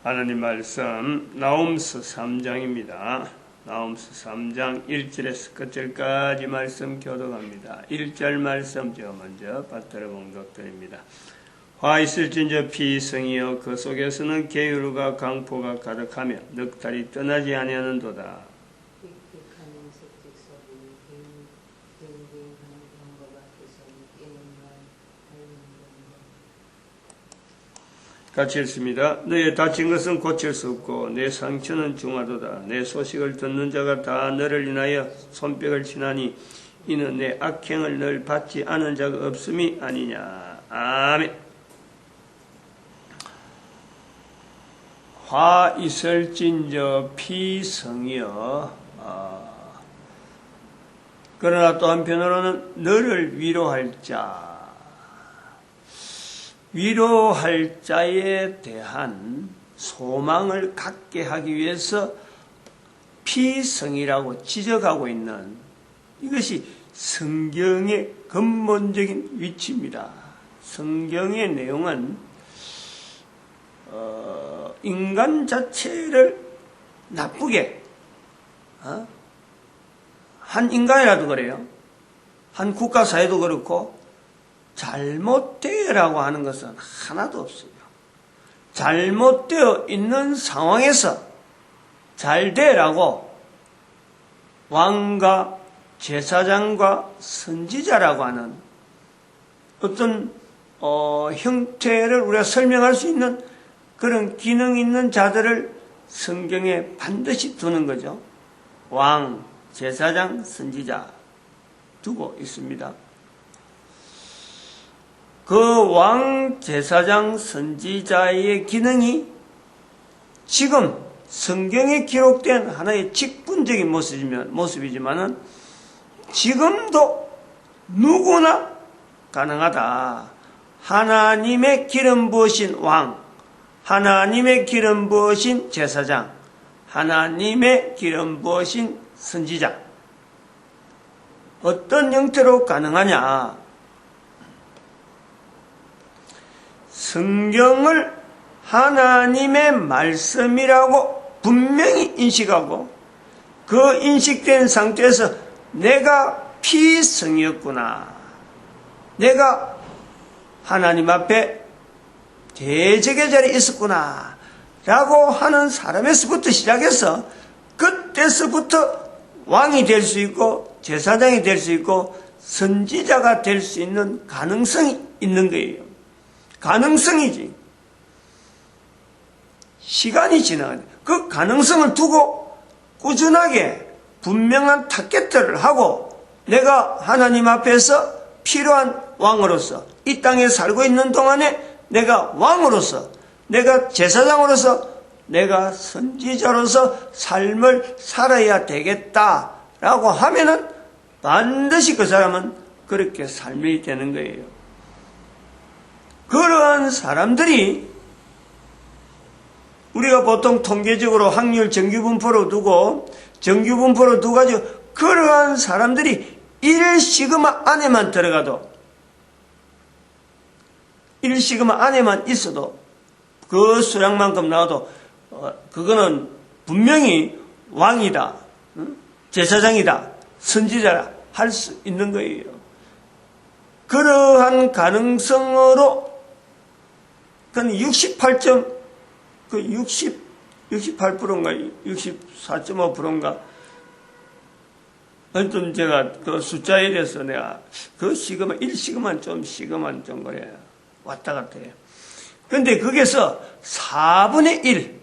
하나님 말씀 나홈스 3장입니다. 나홈스 3장 1절에서 끝절까지 말씀 교독합니다. 1절 말씀 저 먼저 받들어 봉독드립니다. 화 있을진저 피성이여 그 속에서는 계율과 강포가 가득하며 넉달이 떠나지 아니하는도다. 같이 읽습니다. 너의 다친 것은 고칠 수 없고 내 상처는 중하도다. 내 소식을 듣는 자가 다 너를 인하여 손뼉을 치나니 이는 내 악행을 늘 받지 않은 자가 없음이 아니냐. 아멘. 화 있을진저 피성이여. 그러나 또 한편으로는 너를 위로할 자. 위로할 자에 대한 소망을 갖게 하기 위해서 피성이라고 지적하고 있는 이것이 성경의 근본적인 위치입니다. 성경의 내용은 인간 자체를 나쁘게 한 인간이라도 그래요. 한 국가 사회도 그렇고 잘못되라고 하는 것은 하나도 없어요. 잘못되어 있는 상황에서 잘되라고 왕과 제사장과 선지자라고 하는 어떤 형태를 우리가 설명할 수 있는 그런 기능 있는 자들을 성경에 반드시 두는 거죠. 왕, 제사장, 선지자 두고 있습니다. 그 왕, 제사장, 선지자의 기능이 지금 성경에 기록된 하나의 직분적인 모습이지만은 지금도 누구나 가능하다. 하나님의 기름 부으신 왕, 하나님의 기름 부으신 제사장, 하나님의 기름 부으신 선지자. 어떤 형태로 가능하냐? 성경을 하나님의 말씀이라고 분명히 인식하고 그 인식된 상태에서 내가 피성이었구나. 내가 하나님 앞에 대적의 자리에 있었구나. 라고 하는 사람에서부터 시작해서 그때서부터 왕이 될 수 있고 제사장이 될 수 있고 선지자가 될 수 있는 가능성이 있는 거예요. 가능성이지. 시간이 지나가는 그 가능성을 두고 꾸준하게 분명한 타겟들을 하고 내가 하나님 앞에서 필요한 왕으로서 이 땅에 살고 있는 동안에 내가 왕으로서 내가 제사장으로서 내가 선지자로서 삶을 살아야 되겠다라고 하면은 반드시 그 사람은 그렇게 삶이 되는 거예요. 그러한 사람들이 우리가 보통 통계적으로 확률 정규분포로 두고 정규분포로 두가지고 그러한 사람들이 1시그마 안에만 들어가도 1시그마 안에만 있어도 그 수량만큼 나와도 그거는 분명히 왕이다, 제사장이다, 선지자라 할 수 있는 거예요. 그러한 가능성으로 그 68%인가 64.5%인가 하여튼 제가 그 숫자에 대해서 내가 그 시그마 1시그만 좀 시그만 좀 그래 왔다 갔다 해요. 근데 거기서 4분의 1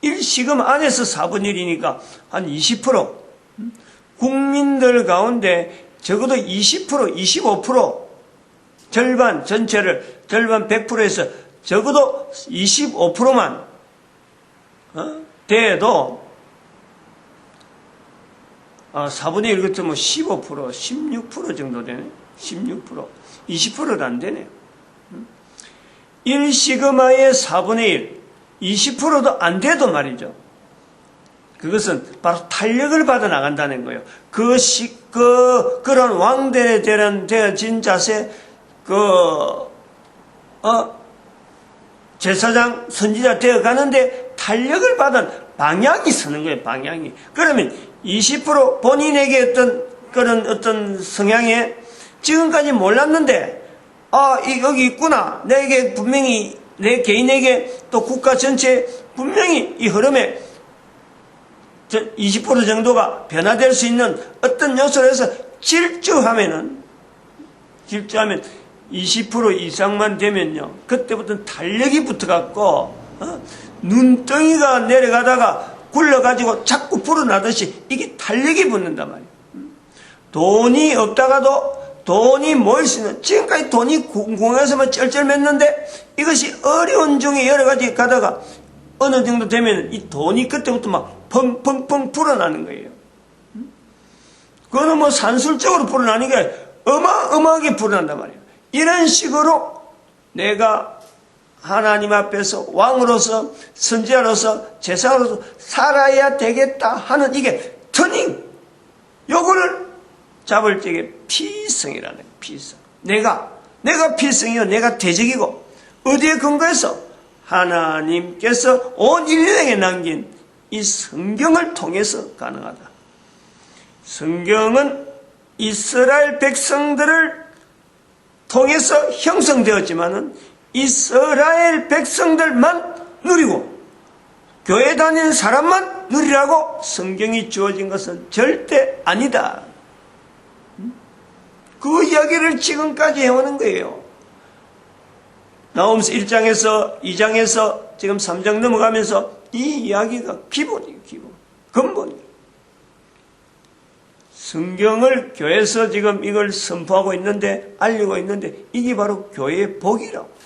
1시그마 안에서 4분의 1이니까 한 20% 국민들 가운데 적어도 20% 25% 절반 전체를 절반 100%에서 적어도 25%만 돼도 4분의 1 같으면 15% 16% 정도 되네. 16% 20%도 안 되네. 1시그마의 4분의 1 20%도 안 돼도 말이죠. 그것은 바로 탄력을 받아 나간다는 거예요. 그런 왕들에 대한 되어진 자세, 제사장, 선지자 되어 가는데 탄력을 받은 방향이 서는 거예요, 방향이. 그러면 20% 본인에게 그런 어떤 성향에 지금까지 몰랐는데, 여기 있구나. 내게 분명히, 내 개인에게 또 국가 전체에 분명히 이 흐름에 20% 정도가 변화될 수 있는 어떤 요소를 해서 질주하면 20% 이상만 되면요. 그때부터는 탄력이 붙어갖고, 눈덩이가 내려가다가 굴러가지고 자꾸 불어나듯이 이게 탄력이 붙는단 말이에요. 돈이 없다가도 돈이 모일 수 있는, 지금까지 돈이 궁금해서만 쩔쩔맸는데 이것이 어려운 중에 여러 가지 가다가 어느 정도 되면 이 돈이 그때부터 막 펑펑펑 불어나는 거예요. 그거는 뭐 산술적으로 불어나는 게 어마어마하게 불어난단 말이에요. 이런 식으로 내가 하나님 앞에서 왕으로서 선지자로서 제사로서 살아야 되겠다 하는 이게 터닝, 요거를 잡을 적에 피성이라는 거예요. 피성. 내가 피성이요, 내가 대적이고, 어디에 근거해서 하나님께서 온 인류에게 남긴 이 성경을 통해서 가능하다. 성경은 이스라엘 백성들을 통해서 형성되었지만은 이스라엘 백성들만 누리고 교회 다니는 사람만 누리라고 성경이 주어진 것은 절대 아니다. 그 이야기를 지금까지 해오는 거예요. 나홈서 1장에서 2장에서 지금 3장 넘어가면서 이 이야기가 기본이에요. 기본. 근본이에요. 성경을 교회에서 지금 이걸 선포하고 있는데, 알리고 있는데, 이게 바로 교회의 복이라고.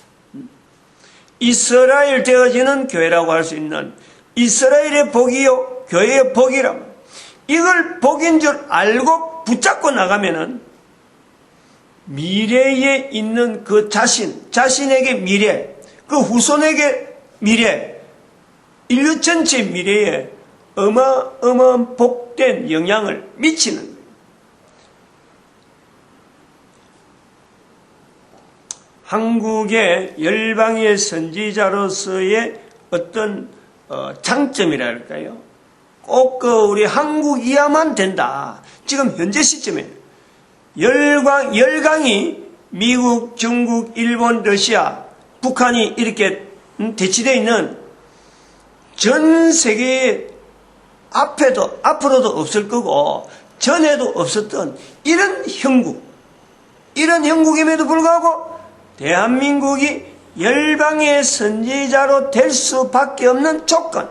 이스라엘 되어지는 교회라고 할 수 있는 이스라엘의 복이요, 교회의 복이라고. 이걸 복인 줄 알고 붙잡고 나가면은 미래에 있는 그 자신에게 미래, 그 후손에게 미래, 인류 전체 미래에 어마어마한 복된 영향을 미치는 거예요. 한국의 열방의 선지자로서의 어떤 장점이라 할까요? 꼭 우리 한국이야만 된다. 지금 현재 시점에 열강이 미국, 중국, 일본, 러시아, 북한이 이렇게 대치되어 있는 전 세계에 앞으로도 없을 거고 전에도 없었던 이런 형국임에도 불구하고 대한민국이 열방의 선지자로 될 수밖에 없는 조건,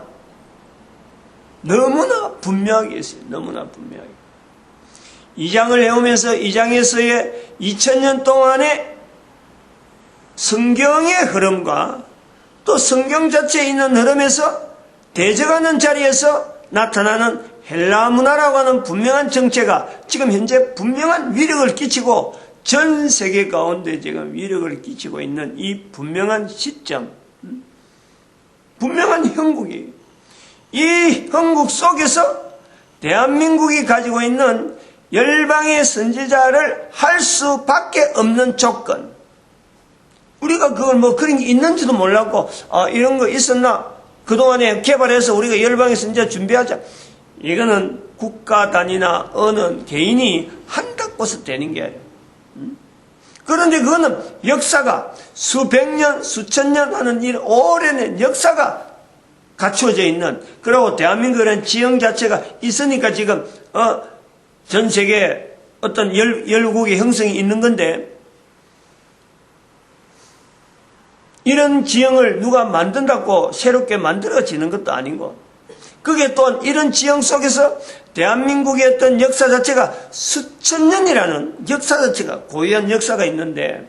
너무나 분명하게 있어요. 너무나 분명하게. 2장을 해오면서 2장에서의 2000년 동안의 성경의 흐름과 또 성경 자체에 있는 흐름에서 대적하는 자리에서 나타나는 헬라 문화라고 하는 분명한 정체가 지금 현재 분명한 위력을 끼치고 전 세계 가운데 지금 위력을 끼치고 있는 이 분명한 시점, 분명한 형국이에요. 이 형국 속에서 대한민국이 가지고 있는 열방의 선지자를 할 수밖에 없는 조건. 우리가 그걸 뭐 그런 게 있는지도 몰랐고, 이런 거 있었나? 그동안에 개발해서 우리가 열방의 선지자 준비하자. 이거는 국가 단위나 어느 개인이 한다고 해서 되는 게 아니에요. 그런데 그거는 역사가 수백 년, 수천 년 하는 이 오래된 역사가 갖추어져 있는, 그리고 대한민국이라는 지형 자체가 있으니까 지금, 전 세계에 어떤 열국의 형성이 있는 건데, 이런 지형을 누가 만든다고 새롭게 만들어지는 것도 아니고, 그게 또한 이런 지형 속에서 대한민국의 어떤 역사 자체가 수천 년이라는 역사 자체가 고유한 역사가 있는데,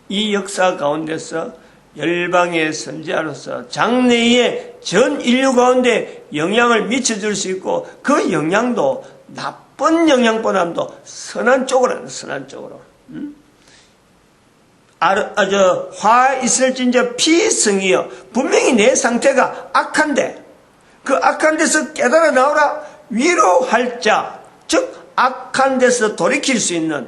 이 역사 가운데서 열방의 선지자로서 장래의 전 인류 가운데 영향을 미쳐줄 수 있고, 그 영향도 나쁜 영향보다도 선한 쪽으로, 선한 쪽으로. 화 있을진저 피성이여. 분명히 내 상태가 악한데, 그 악한 데서 깨달아 나오라 위로할 자, 즉 악한 데서 돌이킬 수 있는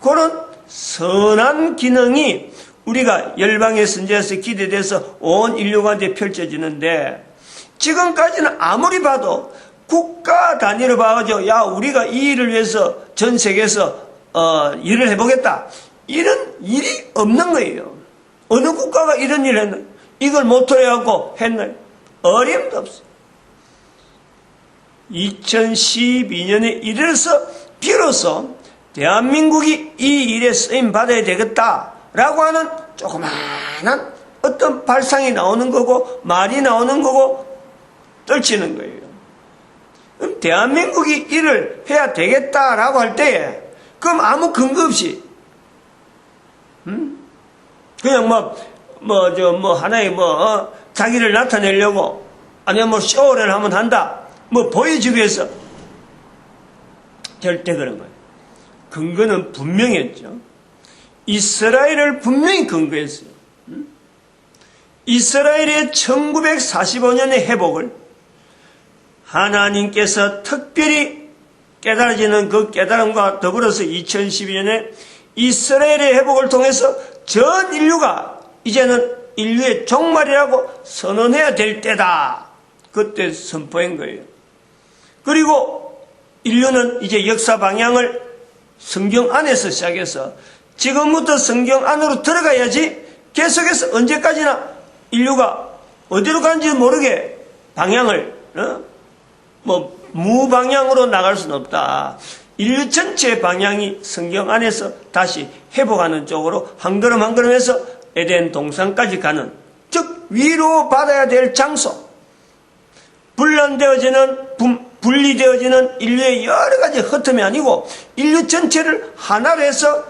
그런 선한 기능이 우리가 열방의 선지자에서 기대돼서 온 인류가 이제 펼쳐지는데, 지금까지는 아무리 봐도 국가 단위로 봐가지고 야 우리가 이 일을 위해서 전 세계에서 일을 해보겠다, 이런 일이 없는 거예요. 어느 국가가 이런 일을 했나요? 이걸 모토로 해갖고 했나요? 어림도 없어요. 2012년에 이르러서 비로소 대한민국이 이 일에 쓰임 받아야 되겠다라고 하는 조그마한 어떤 발상이 나오는 거고 말이 나오는 거고 떨치는 거예요. 그럼 대한민국이 일을 해야 되겠다라고 할 때에 그럼 아무 근거 없이 그냥 하나의 자기를 나타내려고 아니면 쇼를 하면 한다, 보여주기 위해서, 절대 그런 거예요. 근거는 분명했죠. 이스라엘을 분명히 근거했어요. 이스라엘의 1945년의 회복을 하나님께서 특별히 깨달아지는 그 깨달음과 더불어서 2012년에 이스라엘의 회복을 통해서 전 인류가 이제는 인류의 종말이라고 선언해야 될 때다, 그때 선포한 거예요. 그리고 인류는 이제 역사 방향을 성경 안에서 시작해서 지금부터 성경 안으로 들어가야지 계속해서 언제까지나 인류가 어디로 가는지 모르게 방향을 무방향으로 나갈 수는 없다. 인류 전체의 방향이 성경 안에서 다시 회복하는 쪽으로 한 걸음 한 걸음 해서 에덴 동산까지 가는, 즉 위로 받아야 될 장소, 분리되어지는 인류의 여러 가지 흩음이 아니고 인류 전체를 하나로 해서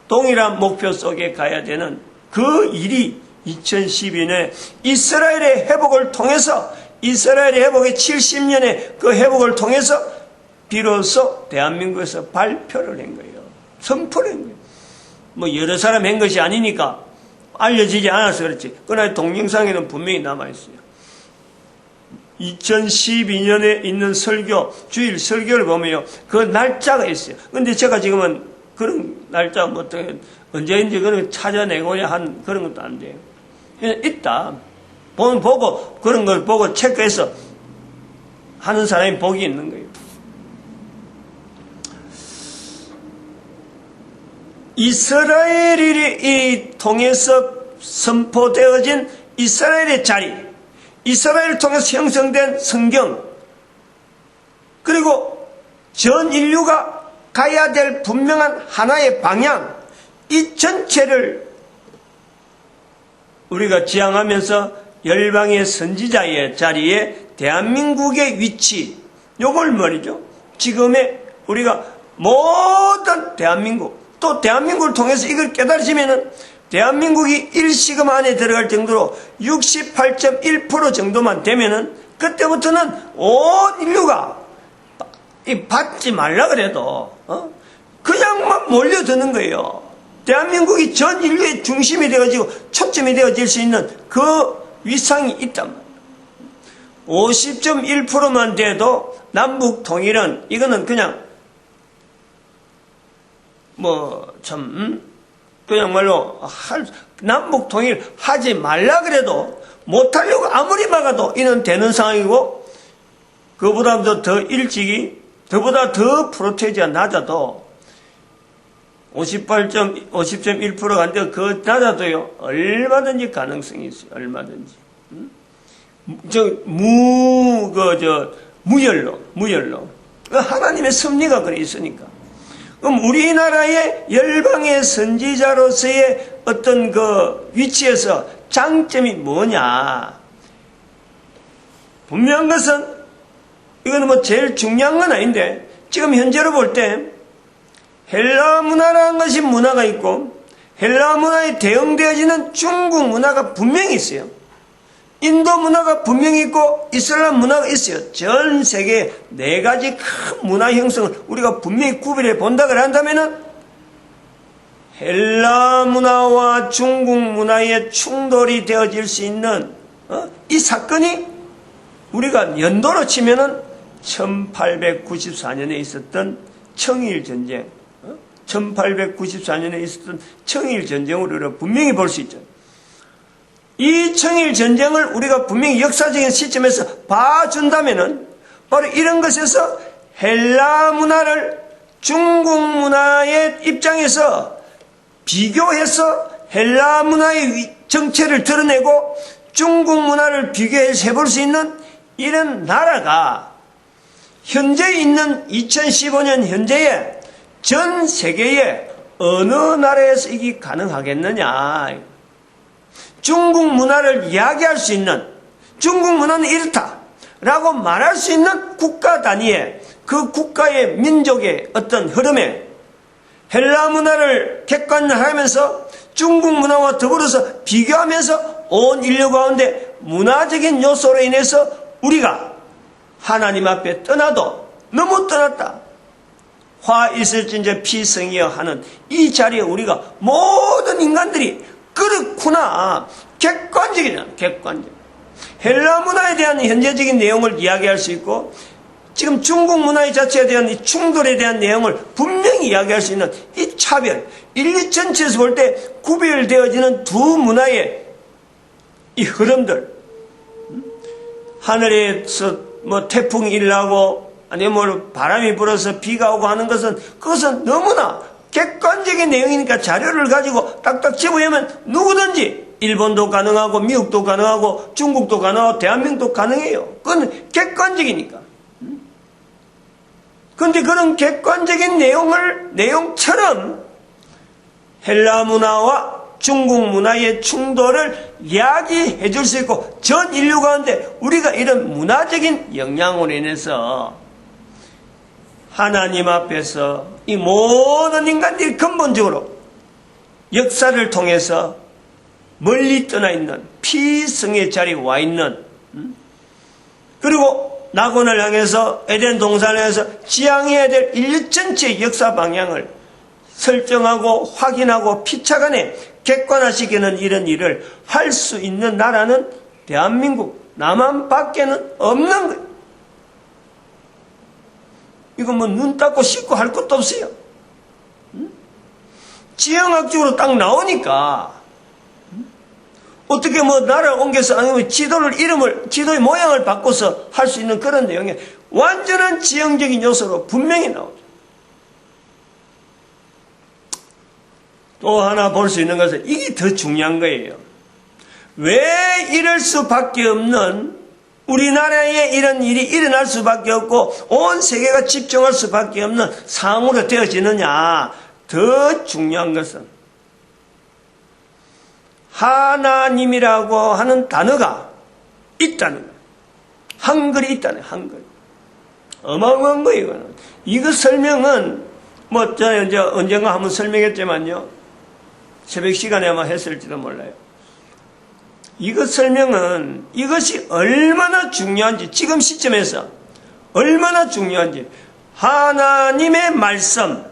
동일한 목표 속에 가야 되는 그 일이 2012년에 이스라엘의 회복을 통해서, 이스라엘의 회복의 70년의 그 회복을 통해서 비로소 대한민국에서 발표를 한 거예요. 선포를 한 거예요. 여러 사람 한 것이 아니니까 알려지지 않아서 그렇지. 그러나 동영상에는 분명히 남아있어요. 2012년에 있는 설교, 주일 설교를 보면요, 그 날짜가 있어요. 근데 제가 지금은 그런 날짜 언제인지 그런 거 찾아내고자 한 그런 것도 안 돼요. 그냥 있다. 보고, 그런 걸 보고 체크해서 하는 사람이 복이 있는 거예요. 이스라엘이 통해서 선포되어진 이스라엘의 자리, 이스라엘을 통해서 형성된 성경, 그리고 전 인류가 가야 될 분명한 하나의 방향, 이 전체를 우리가 지향하면서 열방의 선지자의 자리에 대한민국의 위치, 요걸 말이죠. 지금의 우리가 모든 대한민국, 또 대한민국을 통해서 이걸 깨달으시면은 대한민국이 일시금 안에 들어갈 정도로 68.1% 정도만 되면은 그때부터는 온 인류가 받지 말라 그래도 그냥 막 몰려드는 거예요. 대한민국이 전 인류의 중심이 되어지고 초점이 되어질 수 있는 그 위상이 있단 말이에요. 50.1%만 돼도 남북 통일은 이거는 그냥 그냥말로 남북 통일 하지 말라 그래도 못하려고 아무리 막아도 이는 되는 상황이고, 그보다 더 일찍이, 그보다 더 프로테이지가 낮아도 50.1%가 안 되고 그 낮아도요, 얼마든지 가능성이 있어요. 얼마든지. 무열로. 하나님의 섭리가 그래 있으니까. 그럼 우리나라의 열방의 선지자로서의 어떤 그 위치에서 장점이 뭐냐? 분명한 것은, 이거는 제일 중요한 건 아닌데, 지금 현재로 볼 때, 헬라 문화라는 것이 문화가 있고, 헬라 문화에 대응되어지는 중국 문화가 분명히 있어요. 인도 문화가 분명히 있고 이슬람 문화가 있어요. 전 세계 4가지 큰 문화 형성을 우리가 분명히 구별해 본다고 한다면은 헬라 문화와 중국 문화의 충돌이 되어질 수 있는 이 사건이 우리가 연도로 치면은 1894년에 있었던 청일 전쟁, 1894년에 있었던 청일전쟁으로 우리가 분명히 볼 수 있죠. 이 청일전쟁을 우리가 분명히 역사적인 시점에서 봐준다면은 바로 이런 것에서 헬라 문화를 중국 문화의 입장에서 비교해서 헬라 문화의 정체를 드러내고 중국 문화를 비교해서 해볼 수 있는 이런 나라가 현재 있는 2015년 현재에 전 세계에 어느 나라에서 이게 가능하겠느냐. 중국 문화를 이야기할 수 있는, 중국 문화는 이렇다 라고 말할 수 있는 국가 단위의, 그 국가의 민족의 어떤 흐름에 헬라 문화를 객관화하면서 중국 문화와 더불어서 비교하면서 온 인류 가운데 문화적인 요소로 인해서 우리가 하나님 앞에 떠나도 너무 떠났다. 화 있을진저 피성이여 하는 이 자리에 우리가 모든 인간들이 그렇구나. 객관적이잖아. 객관적. 헬라 문화에 대한 현재적인 내용을 이야기할 수 있고 지금 중국 문화의 자체에 대한 이 충돌에 대한 내용을 분명히 이야기할 수 있는 이 차별, 인류 전체에서 볼 때 구별되어지는 두 문화의 이 흐름들, 하늘에서 뭐 태풍이 일어나고 아니면 뭐 바람이 불어서 비가 오고 하는 것은 그것은 너무나 객관적인 내용이니까 자료를 가지고 딱딱 집어내면 누구든지 일본도 가능하고 미국도 가능하고 중국도 가능하고 대한민국도 가능해요. 그건 객관적이니까. 그런데 그런 객관적인 내용처럼 헬라 문화와 중국 문화의 충돌을 이야기해 줄 수 있고 전 인류 가운데 우리가 이런 문화적인 영향으로 인해서 하나님 앞에서 이 모든 인간들이 근본적으로 역사를 통해서 멀리 떠나 있는 피성의 자리에 와 있는 그리고 낙원을 향해서 에덴 동산을 향해서 지향해야 될 인류 전체의 역사 방향을 설정하고 확인하고 피차간에 객관화시키는 이런 일을 할 수 있는 나라는 대한민국 남한밖에는 없는 거예요. 이거 뭐 눈 닦고 씻고 할 것도 없어요. 지형학적으로 딱 나오니까 어떻게 뭐 나라를 옮겨서 아니면 지도의 모양을 바꿔서 할 수 있는 그런 내용이 완전한 지형적인 요소로 분명히 나오죠. 또 하나 볼 수 있는 것은 이게 더 중요한 거예요. 왜 이럴 수밖에 없는 우리나라에 이런 일이 일어날 수밖에 없고 온 세계가 집중할 수밖에 없는 상황으로 되어지느냐. 더 중요한 것은 하나님이라고 하는 단어가 있다는 거예요. 한글이 있다는 거예요. 한글. 어마어마한 거예요. 이거는. 이거 설명은 뭐 제가 이제 언젠가 한번 설명했지만요. 새벽 시간에 아마 했을지도 몰라요. 이것 설명은 이것이 얼마나 중요한지 지금 시점에서 얼마나 중요한지 하나님의 말씀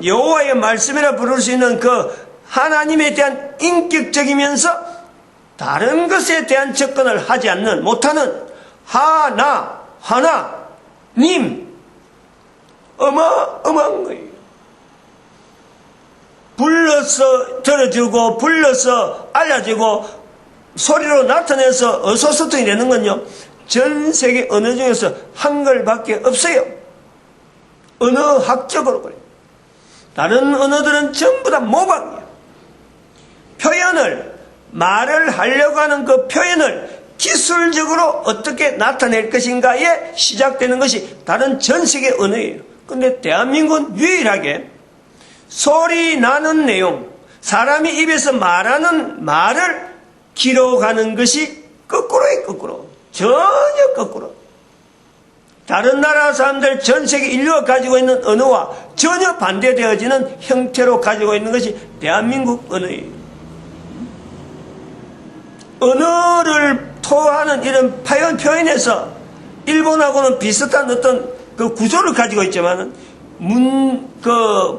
여호와의 말씀이라 부를 수 있는 그 하나님에 대한 인격적이면서 다른 것에 대한 접근을 하지 않는 못하는 하나님 어마어마한 거예요. 불러서 들어주고 불러서 알려주고 소리로 나타내서 의사소통이 되는 건요. 전 세계 언어 중에서 한글밖에 없어요. 언어학적으로 그래요. 다른 언어들은 전부 다 모방이에요. 말을 하려고 하는 그 표현을 기술적으로 어떻게 나타낼 것인가에 시작되는 것이 다른 전 세계 언어예요. 그런데 대한민국은 유일하게 소리 나는 내용, 사람이 입에서 말하는 말을 기록하는 것이 거꾸로예요, 거꾸로. 전혀 거꾸로. 다른 나라 사람들 전 세계 인류가 가지고 있는 언어와 전혀 반대되어지는 형태로 가지고 있는 것이 대한민국 언어예요. 언어를 토하는 이런 표현에서 일본하고는 비슷한 어떤 그 구조를 가지고 있지만은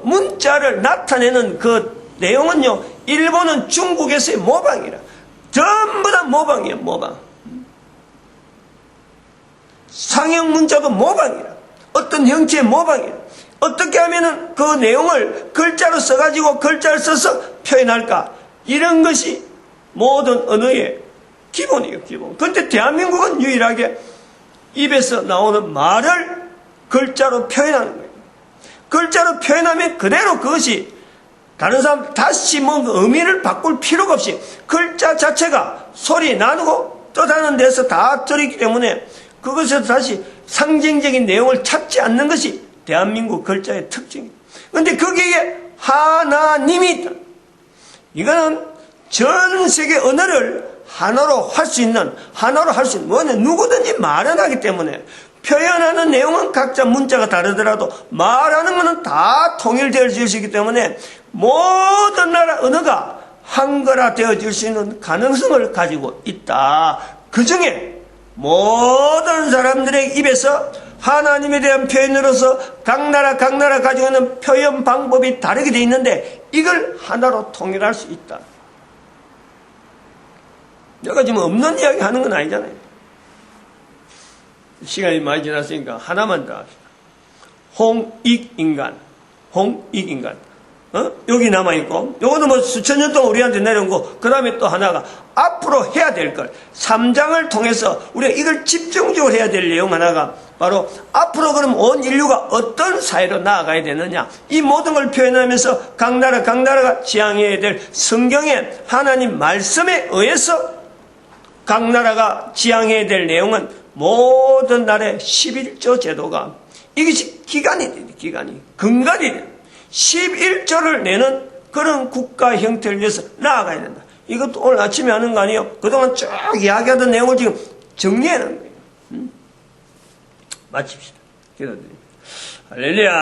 문자를 나타내는 그 내용은요, 일본은 중국에서의 모방이라. 전부 다 모방이에요, 모방. 상형 문자도 모방이라. 어떤 형태의 모방이라. 어떻게 하면은 그 내용을 글자로 써가지고 글자를 써서 표현할까? 이런 것이 모든 언어의 기본이에요, 기본. 그런데 대한민국은 유일하게 입에서 나오는 말을 글자로 표현하는 거예요. 글자로 표현하면 그대로 그것이 다른 사람 다시 뭐 의미를 바꿀 필요가 없이 글자 자체가 소리 나누고 뜻하는 데서 다 들었기 때문에 그것에서 다시 상징적인 내용을 찾지 않는 것이 대한민국 글자의 특징입니다. 그런데 거기에 하나님이 있다. 이거는 전 세계 언어를 하나로 할 수 있는, 뭐냐, 누구든지 말은 하기 때문에 표현하는 내용은 각자 문자가 다르더라도 말하는 것은 다 통일되어질 수 있기 때문에 모든 나라 언어가 한글화 되어질 수 있는 가능성을 가지고 있다. 그 중에 모든 사람들의 입에서 하나님에 대한 표현으로서 각 나라 가지고 있는 표현 방법이 다르게 되어 있는데 이걸 하나로 통일할 수 있다. 내가 지금 없는 이야기 하는 건 아니잖아요. 시간이 많이 지났으니까 하나만 더 합시다. 홍익인간. 여기 남아있고, 요거는 뭐 수천 년 동안 우리한테 내려온 거, 그 다음에 또 하나가 앞으로 해야 될 걸, 3장을 통해서 우리가 이걸 집중적으로 해야 될 내용 하나가 바로 앞으로 그럼 온 인류가 어떤 사회로 나아가야 되느냐, 이 모든 걸 표현하면서 각 나라가 지향해야 될 성경의 하나님 말씀에 의해서 각 나라가 지향해야 될 내용은 모든 나라의 11조 제도가 이것이 근간이 돼. 11조를 내는 그런 국가 형태를 위해서 나아가야 된다. 이것도 오늘 아침에 하는 거 아니에요? 그동안 쭉 이야기하던 내용을 지금 정리하는 거예요. 마칩시다. 기도드립니다. 할렐루야.